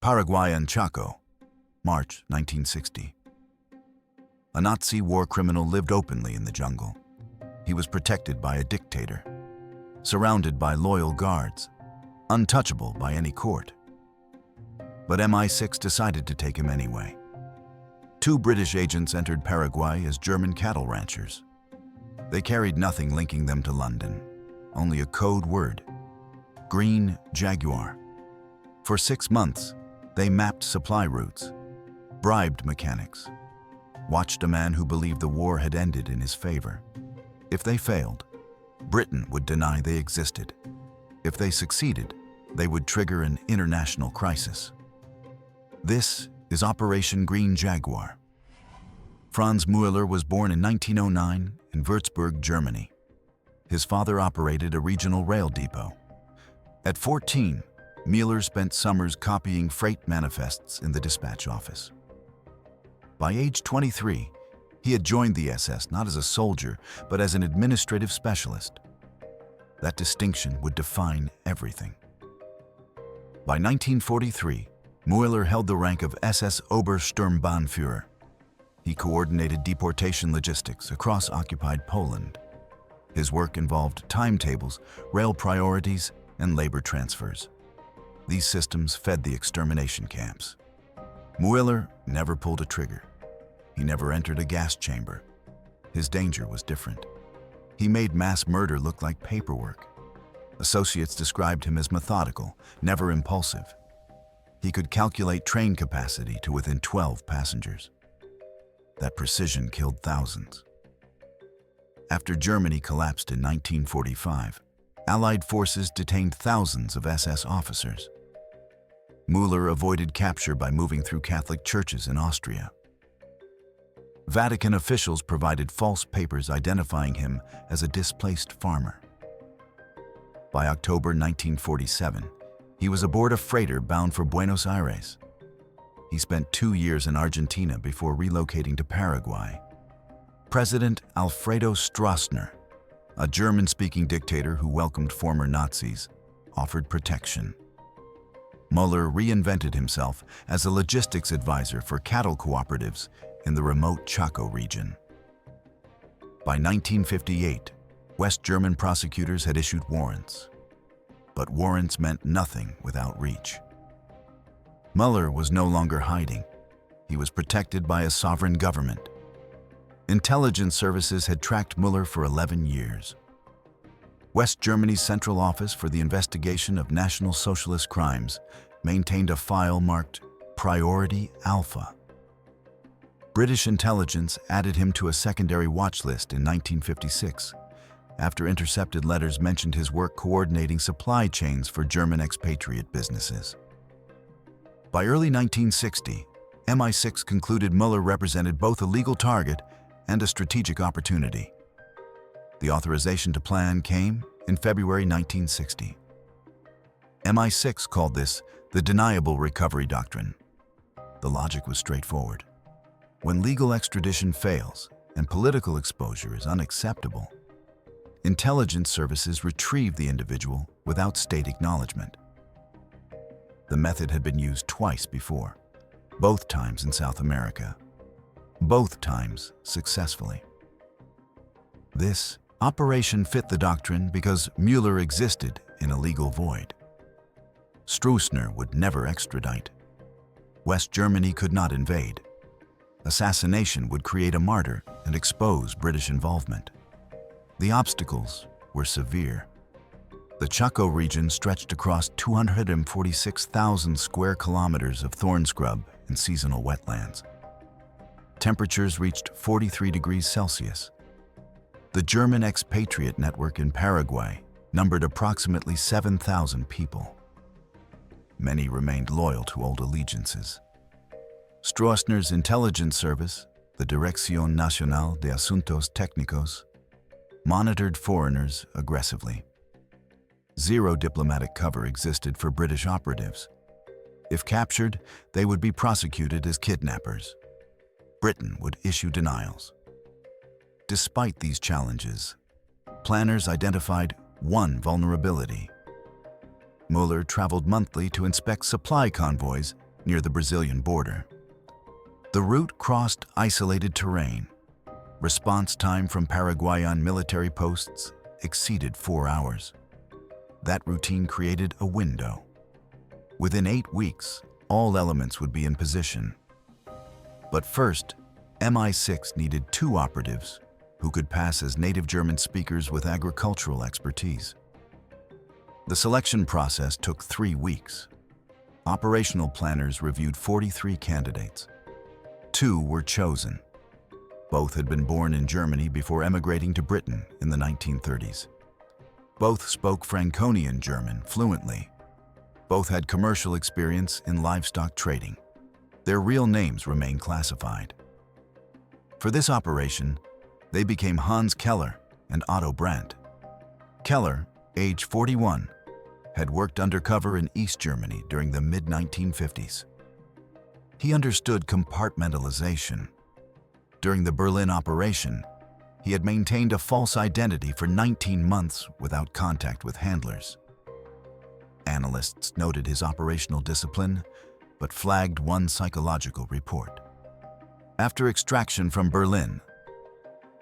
Paraguayan Chaco, March 1960. A Nazi war criminal lived openly in the jungle. He was protected by a dictator, surrounded by loyal guards, untouchable by any court. But MI6 decided to take him anyway. 2 British agents entered Paraguay as German cattle ranchers. They carried nothing linking them to London, only a code word: Green Jaguar. For 6 months, they mapped supply routes, bribed mechanics, watched a man who believed the war had ended in his favor. If they failed, Britain would deny they existed. If they succeeded, they would trigger an international crisis. This is Operation Green Jaguar. Franz Müller was born in 1909 in Würzburg, Germany. His father operated a regional rail depot. At 14, Müller spent summers copying freight manifests in the dispatch office. By age 23, he had joined the SS not as a soldier, but as an administrative specialist. That distinction would define everything. By 1943, Müller held the rank of SS Obersturmbannführer. He coordinated deportation logistics across occupied Poland. His work involved timetables, rail priorities, and labor transfers. These systems fed the extermination camps. Müller never pulled a trigger. He never entered a gas chamber. His danger was different. He made mass murder look like paperwork. Associates described him as methodical, never impulsive. He could calculate train capacity to within 12 passengers. That precision killed thousands. After Germany collapsed in 1945, Allied forces detained thousands of SS officers. Müller avoided capture by moving through Catholic churches in Austria. Vatican officials provided false papers identifying him as a displaced farmer. By October 1947, he was aboard a freighter bound for Buenos Aires. He spent 2 years in Argentina before relocating to Paraguay. President Alfredo Stroessner, a German-speaking dictator who welcomed former Nazis, offered protection. Müller reinvented himself as a logistics advisor for cattle cooperatives in the remote Chaco region. By 1958, West German prosecutors had issued warrants. But warrants meant nothing without reach. Müller was no longer hiding. He was protected by a sovereign government. Intelligence services had tracked Müller for 11 years. West Germany's Central Office for the Investigation of National Socialist Crimes maintained a file marked Priority Alpha. British intelligence added him to a secondary watch list in 1956, after intercepted letters mentioned his work coordinating supply chains for German expatriate businesses. By early 1960, MI6 concluded Müller represented both a legal target and a strategic opportunity. The authorization to plan came in February 1960. MI6 called this the deniable recovery doctrine. The logic was straightforward. When legal extradition fails and political exposure is unacceptable, intelligence services retrieve the individual without state acknowledgement. The method had been used twice before, both times in South America, both times successfully. This operation fit the doctrine because Müller existed in a legal void. Stroessner would never extradite. West Germany could not invade. Assassination would create a martyr and expose British involvement. The obstacles were severe. The Chaco region stretched across 246,000 square kilometers of thorn scrub and seasonal wetlands. Temperatures reached 43 degrees Celsius. The German expatriate network in Paraguay numbered approximately 7,000 people. Many remained loyal to old allegiances. Stroessner's intelligence service, the Dirección Nacional de Asuntos Técnicos, monitored foreigners aggressively. Zero diplomatic cover existed for British operatives. If captured, they would be prosecuted as kidnappers. Britain would issue denials. Despite these challenges, planners identified one vulnerability. Müller traveled monthly to inspect supply convoys near the Brazilian border. The route crossed isolated terrain. Response time from Paraguayan military posts exceeded 4 hours. That routine created a window. Within 8 weeks, all elements would be in position. But first, MI6 needed 2 operatives who could pass as native German speakers with agricultural expertise. The selection process took 3 weeks. Operational planners reviewed 43 candidates. 2 were chosen. Both had been born in Germany before emigrating to Britain in the 1930s. Both spoke Franconian German fluently. Both had commercial experience in livestock trading. Their real names remain classified. For this operation, they became Hans Keller and Otto Brandt. Keller, age 41, had worked undercover in East Germany during the mid-1950s. He understood compartmentalization. During the Berlin operation, he had maintained a false identity for 19 months without contact with handlers. Analysts noted his operational discipline, but flagged one psychological report. After extraction from Berlin,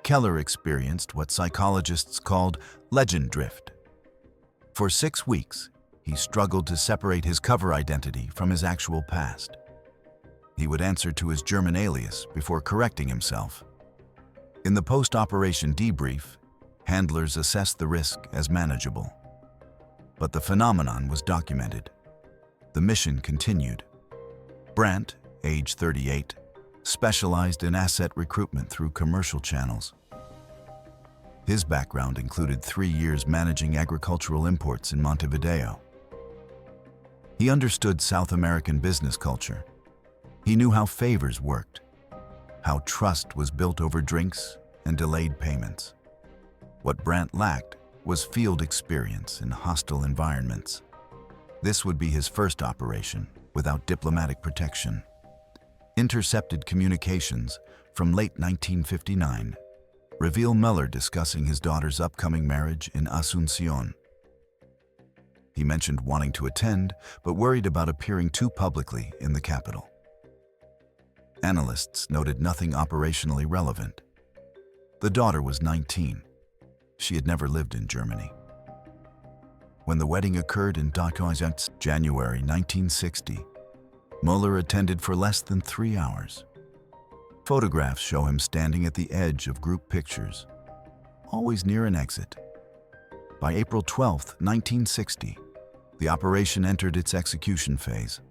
Keller experienced what psychologists called legend drift. For 6 weeks, he struggled to separate his cover identity from his actual past. He would answer to his German alias before correcting himself. In the post-operation debrief, handlers assessed the risk as manageable. But the phenomenon was documented. The mission continued. Brandt, age 38, specialized in asset recruitment through commercial channels. His background included 3 years managing agricultural imports in Montevideo. He understood South American business culture. He knew how favors worked, how trust was built over drinks and delayed payments. What Brandt lacked was field experience in hostile environments. This would be his first operation without diplomatic protection. Intercepted communications from late 1959 reveal Muller discussing his daughter's upcoming marriage in Asunción. He mentioned wanting to attend, but worried about appearing too publicly in the capital. Analysts noted nothing operationally relevant. The daughter was 19. She had never lived in Germany. When the wedding occurred in January 1960, Muller attended for less than 3 hours. Photographs show him standing at the edge of group pictures, always near an exit. By April 12, 1960, the operation entered its execution phase.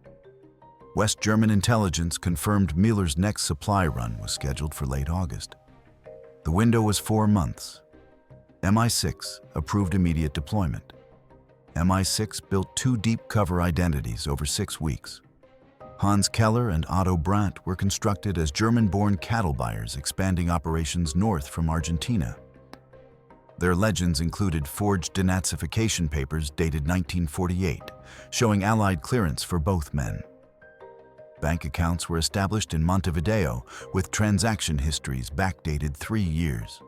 West German intelligence confirmed Muller's next supply run was scheduled for late August. The window was 4 months. MI6 approved immediate deployment. MI6 built 2 deep cover identities over 6 weeks. Hans Keller and Otto Brandt were constructed as German-born cattle buyers expanding operations north from Argentina. Their legends included forged denazification papers dated 1948, showing Allied clearance for both men. Bank accounts were established in Montevideo with transaction histories backdated 3 years.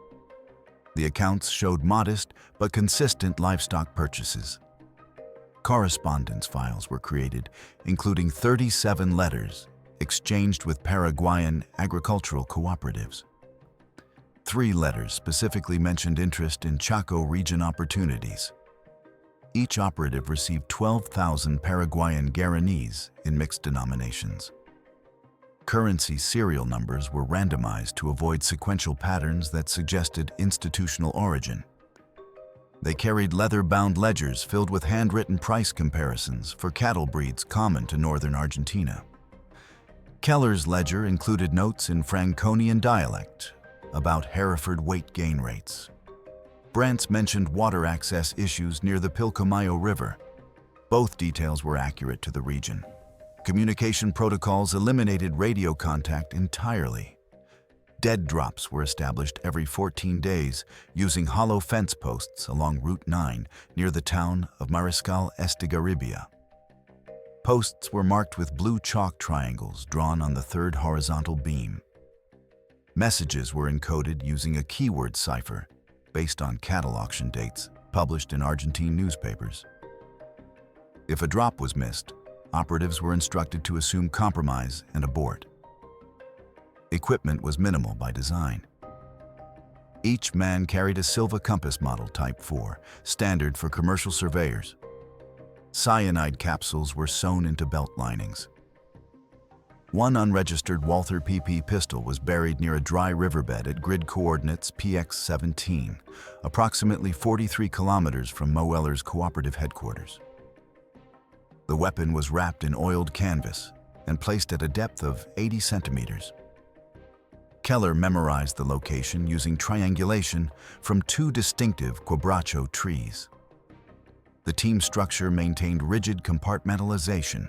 The accounts showed modest but consistent livestock purchases. Correspondence files were created, including 37 letters exchanged with Paraguayan agricultural cooperatives. 3 letters specifically mentioned interest in Chaco region opportunities. Each operative received 12,000 Paraguayan guaraníes in mixed denominations. Currency serial numbers were randomized to avoid sequential patterns that suggested institutional origin. They carried leather-bound ledgers filled with handwritten price comparisons for cattle breeds common to northern Argentina. Keller's ledger included notes in Franconian dialect about Hereford weight gain rates. Brandt's mentioned water access issues near the Pilcomayo River. Both details were accurate to the region. Communication protocols eliminated radio contact entirely. Dead drops were established every 14 days using hollow fence posts along Route 9 near the town of Mariscal Estigarribia. Posts were marked with blue chalk triangles drawn on the 3rd horizontal beam. Messages were encoded using a keyword cipher based on cattle auction dates published in Argentine newspapers. If a drop was missed, operatives were instructed to assume compromise and abort. Equipment was minimal by design. Each man carried a Silva Compass Model Type 4, standard for commercial surveyors. Cyanide capsules were sewn into belt linings. One unregistered Walther PP pistol was buried near a dry riverbed at grid coordinates PX-17, approximately 43 kilometers from Moeller's cooperative headquarters. The weapon was wrapped in oiled canvas and placed at a depth of 80 centimeters. Keller memorized the location using triangulation from two distinctive quebracho trees. The team structure maintained rigid compartmentalization.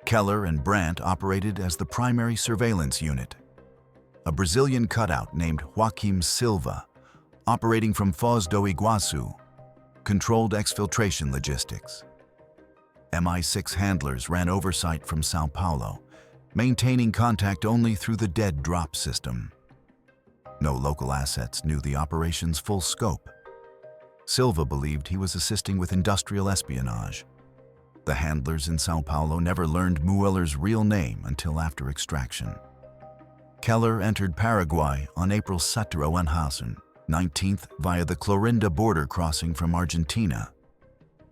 Keller and Brandt operated as the primary surveillance unit. A Brazilian cutout named Joaquim Silva, operating from Foz do Iguaçu, controlled exfiltration logistics. MI6 handlers ran oversight from São Paulo, maintaining contact only through the dead drop system. No local assets knew the operation's full scope. Silva believed he was assisting with industrial espionage. The handlers in São Paulo never learned Moeller's real name until after extraction. Keller entered Paraguay on April 19th via the Clorinda border crossing from Argentina.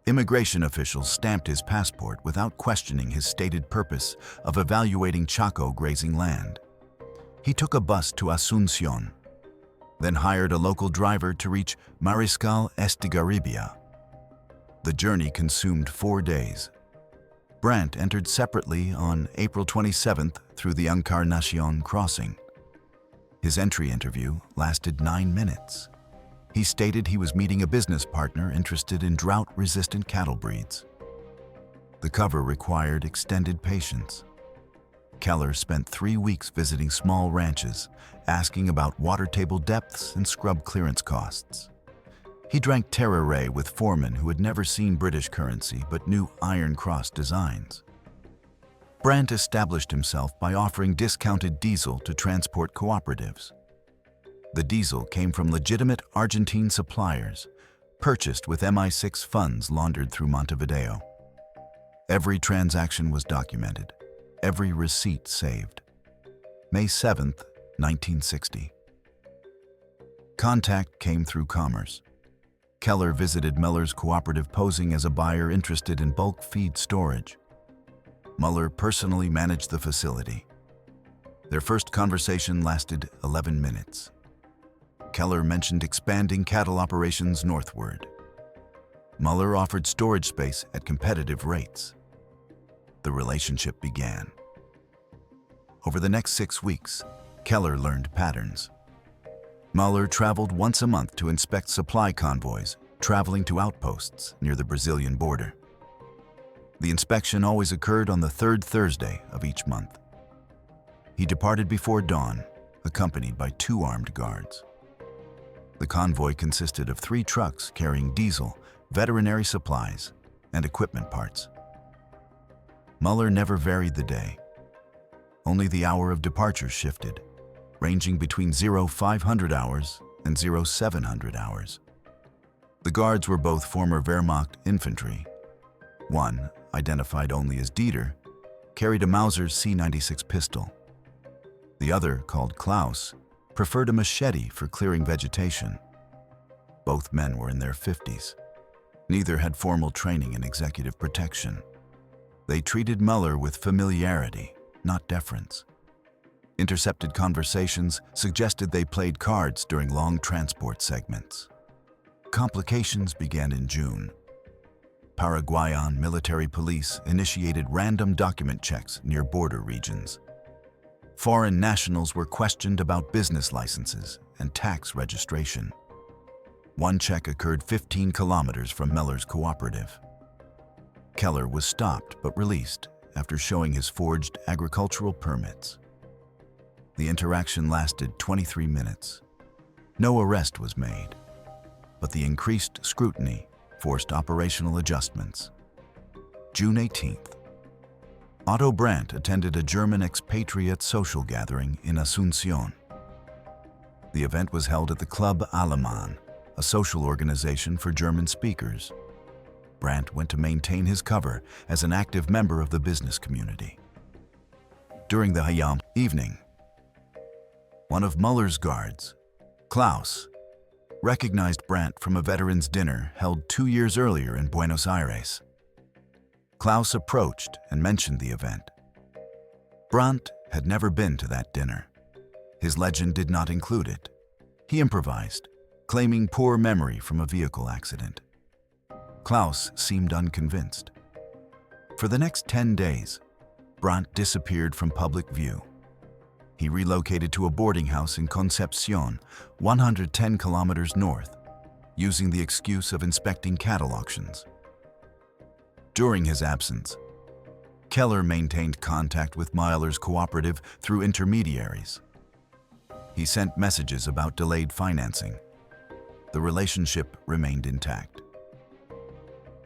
Immigration officials stamped his passport without questioning his stated purpose of evaluating Chaco grazing land. He took a bus to Asunción, then hired a local driver to reach Mariscal Estigarribia. The journey consumed 4 days. Brandt entered separately on April 27th through the Encarnacion crossing. His entry interview lasted 9 minutes. He stated he was meeting a business partner interested in drought-resistant cattle breeds. The cover required extended patience. Keller spent 3 weeks visiting small ranches, asking about water table depths and scrub clearance costs. He drank Terrare with foremen who had never seen British currency but knew Iron Cross designs. Brandt established himself by offering discounted diesel to transport cooperatives. The diesel came from legitimate Argentine suppliers, purchased with MI6 funds laundered through Montevideo. Every transaction was documented, every receipt saved. May 7th, 1960. Contact came through commerce. Keller visited Muller's cooperative posing as a buyer interested in bulk feed storage. Muller personally managed the facility. Their first conversation lasted 11 minutes. Keller mentioned expanding cattle operations northward. Muller offered storage space at competitive rates. The relationship began. Over the next 6 weeks, Keller learned patterns. Muller traveled once a month to inspect supply convoys, traveling to outposts near the Brazilian border. The inspection always occurred on the third Thursday of each month. He departed before dawn, accompanied by 2 armed guards. The convoy consisted of 3 trucks carrying diesel, veterinary supplies, and equipment parts. Muller never varied the day. Only the hour of departure shifted, ranging between 0500 hours and 0700 hours. The guards were both former Wehrmacht infantry. One, identified only as Dieter, carried a Mauser C96 pistol. The other, called Klaus, preferred a machete for clearing vegetation. Both men were in their 50s. Neither had formal training in executive protection. They treated Muller with familiarity, not deference. Intercepted conversations suggested they played cards during long transport segments. Complications began in June. Paraguayan military police initiated random document checks near border regions. Foreign nationals were questioned about business licenses and tax registration. One check occurred 15 kilometers from Muller's cooperative. Keller was stopped but released after showing his forged agricultural permits. The interaction lasted 23 minutes. No arrest was made, but the increased scrutiny forced operational adjustments. June 18th. Otto Brandt attended a German expatriate social gathering in Asunción. The event was held at the Club Alemán, a social organization for German speakers. Brandt went to maintain his cover as an active member of the business community. During the Hayam evening, one of Muller's guards, Klaus, recognized Brandt from a veterans' dinner held 2 years earlier in Buenos Aires. Klaus approached and mentioned the event. Brandt had never been to that dinner. His legend did not include it. He improvised, claiming poor memory from a vehicle accident. Klaus seemed unconvinced. For the next 10 days, Brandt disappeared from public view. He relocated to a boarding house in Concepcion, 110 kilometers north, using the excuse of inspecting cattle auctions. During his absence, Keller maintained contact with Muller's cooperative through intermediaries. He sent messages about delayed financing. The relationship remained intact.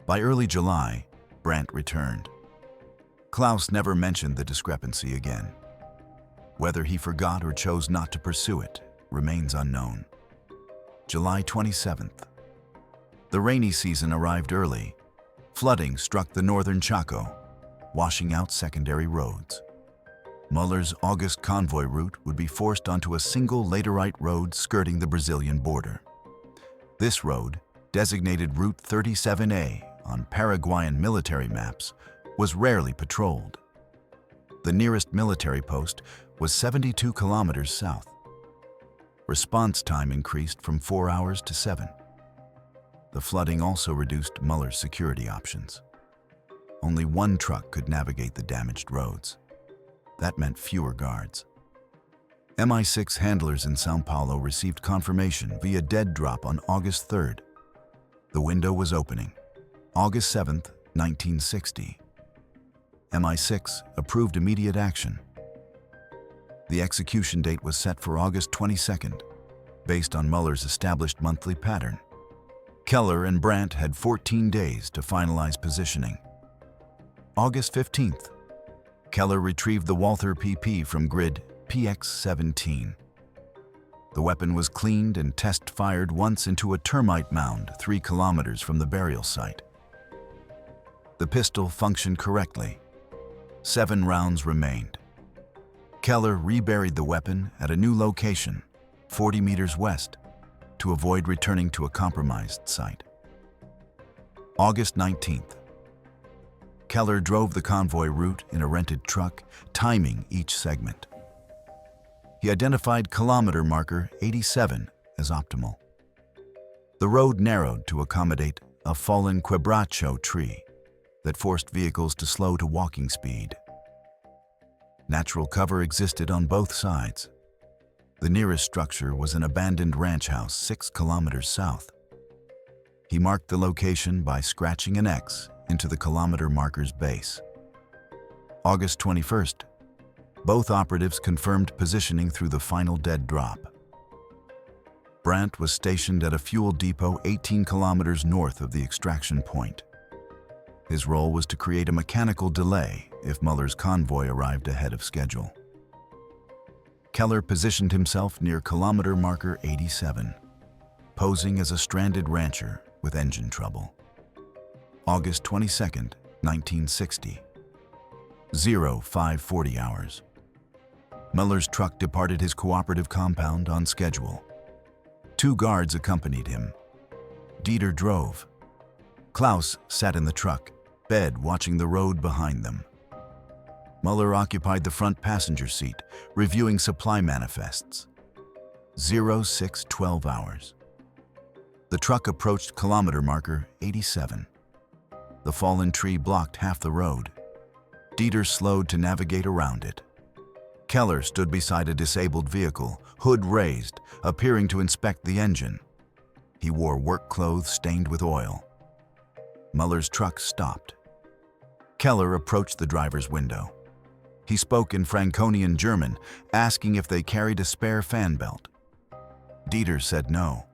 By early July, Brandt returned. Klaus never mentioned the discrepancy again. Whether he forgot or chose not to pursue it remains unknown. July 27th. The rainy season arrived early. Flooding struck the northern Chaco, washing out secondary roads. Muller's August convoy route would be forced onto a single laterite road skirting the Brazilian border. This road, designated Route 37A on Paraguayan military maps, was rarely patrolled. The nearest military post was 72 kilometers south. Response time increased from 4 hours to 7. The flooding also reduced Muller's security options. Only one truck could navigate the damaged roads. That meant fewer guards. MI6 handlers in São Paulo received confirmation via dead drop on August 3rd. The window was opening. August 7th, 1960. MI6 approved immediate action. The execution date was set for August 22nd, based on Muller's established monthly pattern. Keller and Brandt had 14 days to finalize positioning. August 15th, Keller retrieved the Walther PP from grid PX-17. The weapon was cleaned and test-fired once into a termite mound 3 kilometers from the burial site. The pistol functioned correctly. 7 rounds remained. Keller reburied the weapon at a new location, 40 meters west, to avoid returning to a compromised site. August 19th. Keller drove the convoy route in a rented truck, timing each segment. He identified kilometer marker 87 as optimal. The road narrowed to accommodate a fallen quebracho tree that forced vehicles to slow to walking speed. Natural cover existed on both sides. The nearest structure was an abandoned ranch house 6 kilometers south. He marked the location by scratching an X into the kilometer marker's base. August 21st, both operatives confirmed positioning through the final dead drop. Brandt was stationed at a fuel depot 18 kilometers north of the extraction point. His role was to create a mechanical delay if Muller's convoy arrived ahead of schedule. Keller positioned himself near kilometer marker 87, posing as a stranded rancher with engine trouble. August 22nd, 1960. 0540 hours. Muller's truck departed his cooperative compound on schedule. 2 guards accompanied him. Dieter drove. Klaus sat in the truck, bed watching the road behind them. Muller occupied the front passenger seat, reviewing supply manifests. 0612 hours. The truck approached kilometer marker 87. The fallen tree blocked half the road. Dieter slowed to navigate around it. Keller stood beside a disabled vehicle, hood raised, appearing to inspect the engine. He wore work clothes stained with oil. Muller's truck stopped. Keller approached the driver's window. He spoke in Franconian German, asking if they carried a spare fan belt. Dieter said no.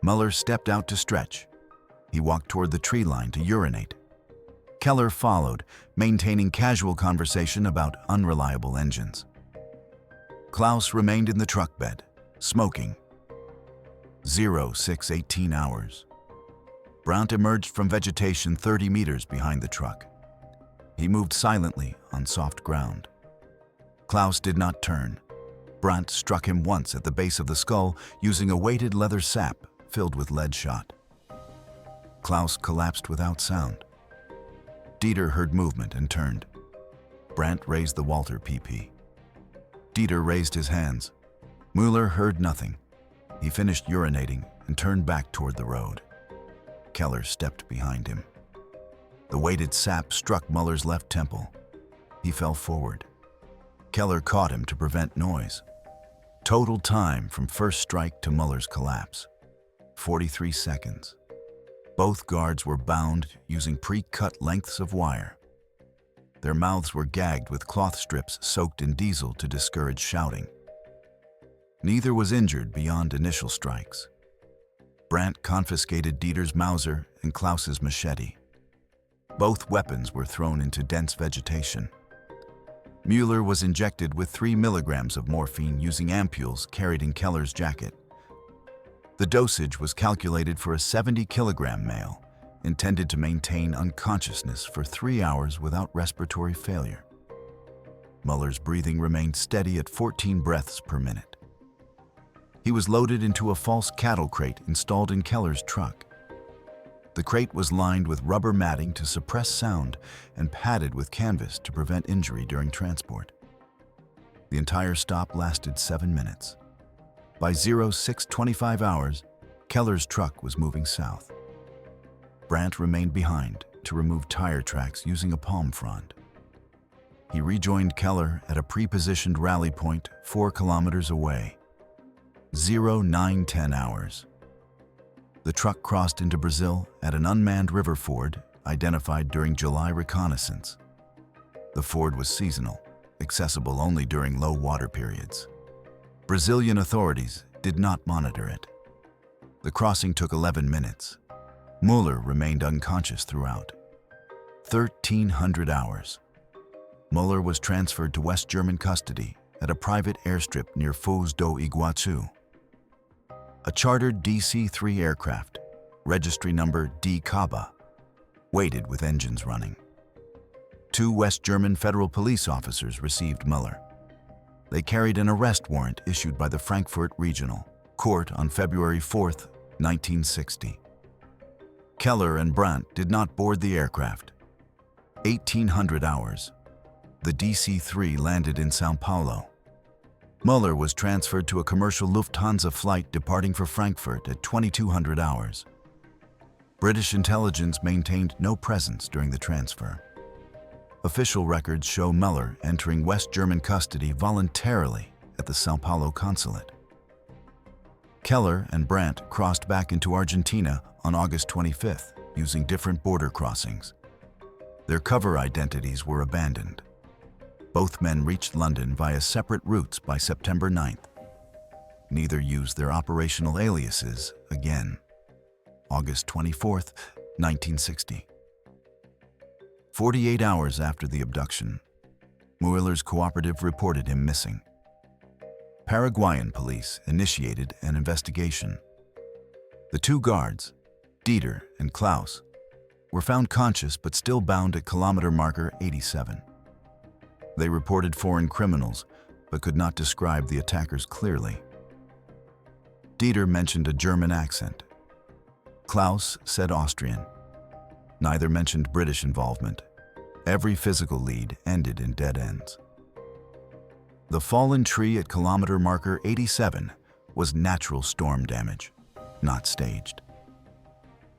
Muller stepped out to stretch. He walked toward the tree line to urinate. Keller followed, maintaining casual conversation about unreliable engines. Klaus remained in the truck bed, smoking. 0618 hours. Brandt emerged from vegetation 30 meters behind the truck. He moved silently on soft ground. Klaus did not turn. Brandt struck him once at the base of the skull using a weighted leather sap filled with lead shot. Klaus collapsed without sound. Dieter heard movement and turned. Brandt raised the Walter PP. Dieter raised his hands. Mueller heard nothing. He finished urinating and turned back toward the road. Keller stepped behind him. The weighted sap struck Muller's left temple. He fell forward. Keller caught him to prevent noise. Total time from first strike to Muller's collapse: 43 seconds. Both guards were bound using pre-cut lengths of wire. Their mouths were gagged with cloth strips soaked in diesel to discourage shouting. Neither was injured beyond initial strikes. Brandt confiscated Dieter's Mauser and Klaus's machete. Both weapons were thrown into dense vegetation. Mueller was injected with 3 milligrams of morphine using ampules carried in Keller's jacket. The dosage was calculated for a 70-kilogram male, intended to maintain unconsciousness for 3 hours without respiratory failure. Muller's breathing remained steady at 14 breaths per minute. He was loaded into a false cattle crate installed in Keller's truck. The crate was lined with rubber matting to suppress sound and padded with canvas to prevent injury during transport. The entire stop lasted 7 minutes. By 06:25 hours, Keller's truck was moving south. Brandt remained behind to remove tire tracks using a palm frond. He rejoined Keller at a pre-positioned rally point 4 kilometers away. 09:10 hours. The truck crossed into Brazil at an unmanned river ford identified during July reconnaissance. The ford was seasonal, accessible only during low water periods. Brazilian authorities did not monitor it. The crossing took 11 minutes. Mueller remained unconscious throughout. 1300 hours. Mueller was transferred to West German custody at a private airstrip near Foz do Iguaçu. A chartered DC-3 aircraft, registry number D-Caba, waited with engines running. 2 West German federal police officers received Mueller. They carried an arrest warrant issued by the Frankfurt Regional Court on February 4, 1960. Keller and Brandt did not board the aircraft. 1800 hours. The DC-3 landed in São Paulo. Mueller was transferred to a commercial Lufthansa flight departing for Frankfurt at 2200 hours. British intelligence maintained no presence during the transfer. Official records show Mueller entering West German custody voluntarily at the São Paulo consulate. Keller and Brandt crossed back into Argentina on August 25th using different border crossings. Their cover identities were abandoned. Both men reached London via separate routes by September 9th. Neither used their operational aliases again. August 24th, 1960. 48 hours after the abduction, Mueller's cooperative reported him missing. Paraguayan police initiated an investigation. The 2 guards, Dieter and Klaus, were found conscious but still bound at kilometer marker 87. They reported foreign criminals, but could not describe the attackers clearly. Dieter mentioned a German accent. Klaus said Austrian. Neither mentioned British involvement. Every physical lead ended in dead ends. The fallen tree at kilometer marker 87 was natural storm damage, not staged.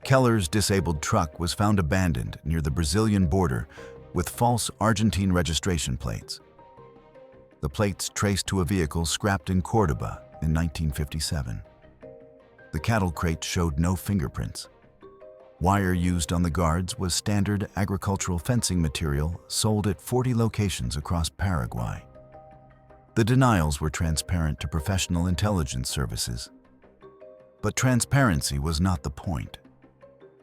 Keller's disabled truck was found abandoned near the Brazilian border with false Argentine registration plates. The plates traced to a vehicle scrapped in Cordoba in 1957. The cattle crate showed no fingerprints. Wire used on the guards was standard agricultural fencing material sold at 40 locations across Paraguay. The denials were transparent to professional intelligence services. But transparency was not the point.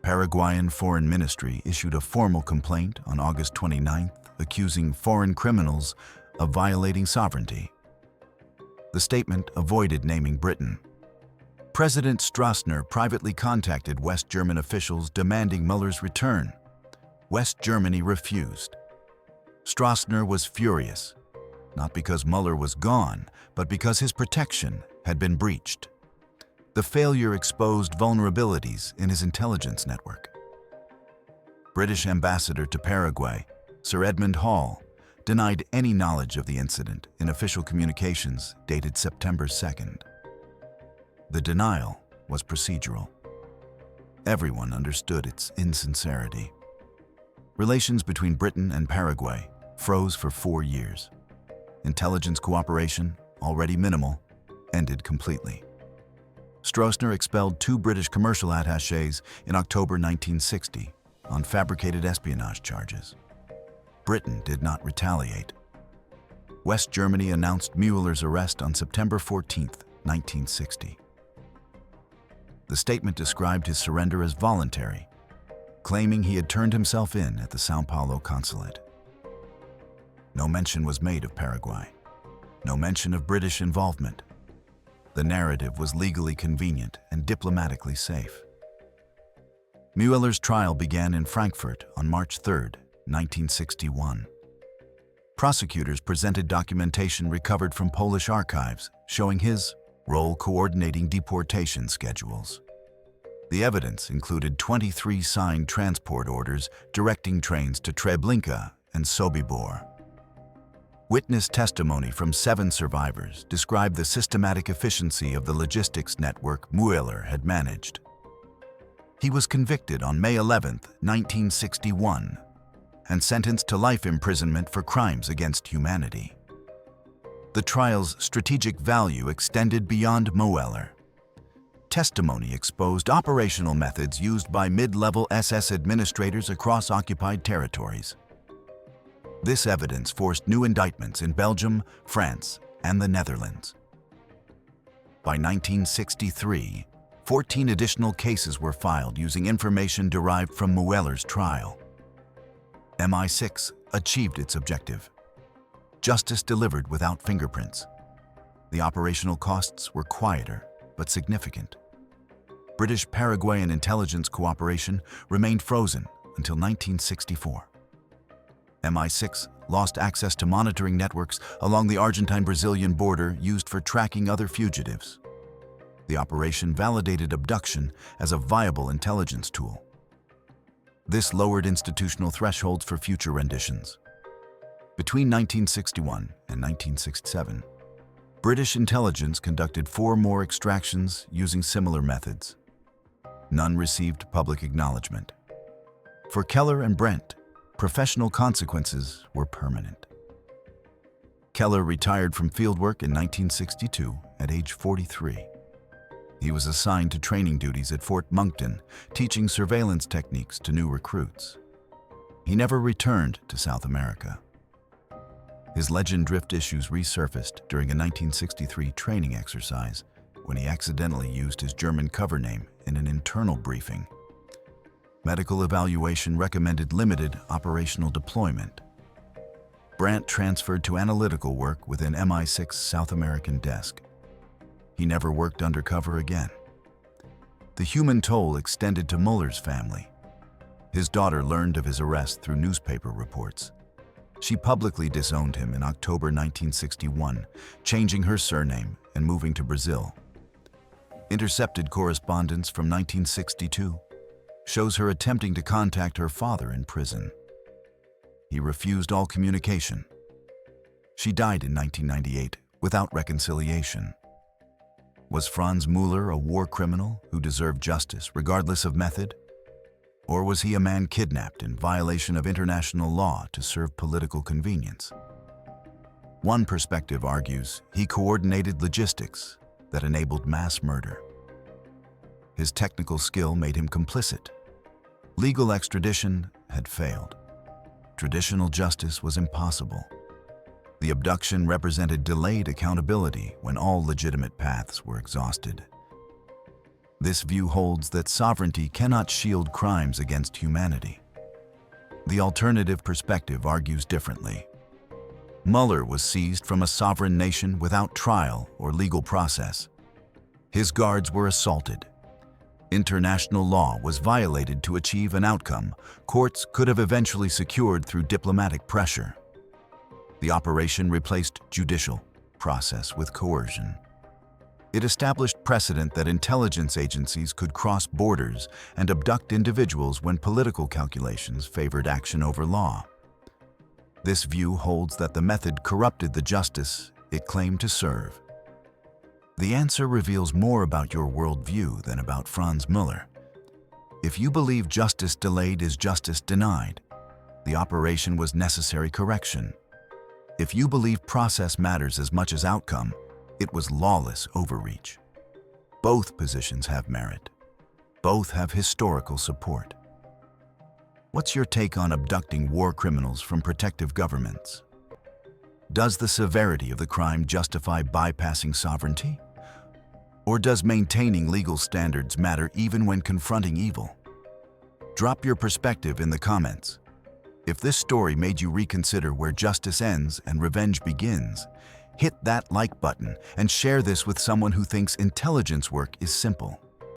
Paraguayan Foreign Ministry issued a formal complaint on August 29th accusing foreign criminals of violating sovereignty. The statement avoided naming Britain. President Stroessner privately contacted West German officials demanding Mueller's return. West Germany refused. Stroessner was furious, not because Mueller was gone, but because his protection had been breached. The failure exposed vulnerabilities in his intelligence network. British ambassador to Paraguay, Sir Edmund Hall, denied any knowledge of the incident in official communications dated September 2nd. The denial was procedural. Everyone understood its insincerity. Relations between Britain and Paraguay froze for 4 years. Intelligence cooperation, already minimal, ended completely. Stroessner expelled 2 British commercial attachés in October 1960 on fabricated espionage charges. Britain did not retaliate. West Germany announced Mueller's arrest on September 14, 1960. The statement described his surrender as voluntary, claiming he had turned himself in at the São Paulo consulate. No mention was made of Paraguay. No mention of British involvement. The narrative was legally convenient and diplomatically safe. Mueller's trial began in Frankfurt on March 3, 1961. Prosecutors presented documentation recovered from Polish archives showing his role coordinating deportation schedules. The evidence included 23 signed transport orders directing trains to Treblinka and Sobibor. Witness testimony from 7 survivors described the systematic efficiency of the logistics network Mueller had managed. He was convicted on May 11, 1961, and sentenced to life imprisonment for crimes against humanity. The trial's strategic value extended beyond Mueller. Testimony exposed operational methods used by mid-level SS administrators across occupied territories. This evidence forced new indictments in Belgium, France, and the Netherlands. By 1963, 14 additional cases were filed using information derived from Mueller's trial. MI6 achieved its objective. Justice delivered without fingerprints. The operational costs were quieter but significant. British Paraguayan intelligence cooperation remained frozen until 1964. MI6 lost access to monitoring networks along the Argentine-Brazilian border used for tracking other fugitives. The operation validated abduction as a viable intelligence tool. This lowered institutional thresholds for future renditions. Between 1961 and 1967, British intelligence conducted 4 more extractions using similar methods. None received public acknowledgement. For Keller and Brent, professional consequences were permanent. Keller retired from fieldwork in 1962 at age 43. He was assigned to training duties at Fort Monkton, teaching surveillance techniques to new recruits. He never returned to South America. His legend drift issues resurfaced during a 1963 training exercise when he accidentally used his German cover name in an internal briefing. Medical evaluation recommended limited operational deployment. Brandt transferred to analytical work within MI6 South American desk. He never worked undercover again. The human toll extended to Mueller's family. His daughter learned of his arrest through newspaper reports. She publicly disowned him in October 1961, changing her surname and moving to Brazil. Intercepted correspondence from 1962 shows her attempting to contact her father in prison. He refused all communication. She died in 1998 without reconciliation. Was Franz Mueller a war criminal who deserved justice regardless of method? Or was he a man kidnapped in violation of international law to serve political convenience? One perspective argues he coordinated logistics that enabled mass murder. His technical skill made him complicit. Legal extradition had failed. Traditional justice was impossible. The abduction represented delayed accountability when all legitimate paths were exhausted. This view holds that sovereignty cannot shield crimes against humanity. The alternative perspective argues differently. Mueller was seized from a sovereign nation without trial or legal process. His guards were assaulted. International law was violated to achieve an outcome courts could have eventually secured through diplomatic pressure. The operation replaced judicial process with coercion. It established precedent that intelligence agencies could cross borders and abduct individuals when political calculations favored action over law. This view holds that the method corrupted the justice it claimed to serve. The answer reveals more about your worldview than about Franz Müller. If you believe justice delayed is justice denied, the operation was necessary correction. If you believe process matters as much as outcome, it was lawless overreach. Both positions have merit. Both have historical support. What's your take on abducting war criminals from protective governments? Does the severity of the crime justify bypassing sovereignty? Or does maintaining legal standards matter even when confronting evil? Drop your perspective in the comments. If this story made you reconsider where justice ends and revenge begins, hit that like button and share this with someone who thinks intelligence work is simple.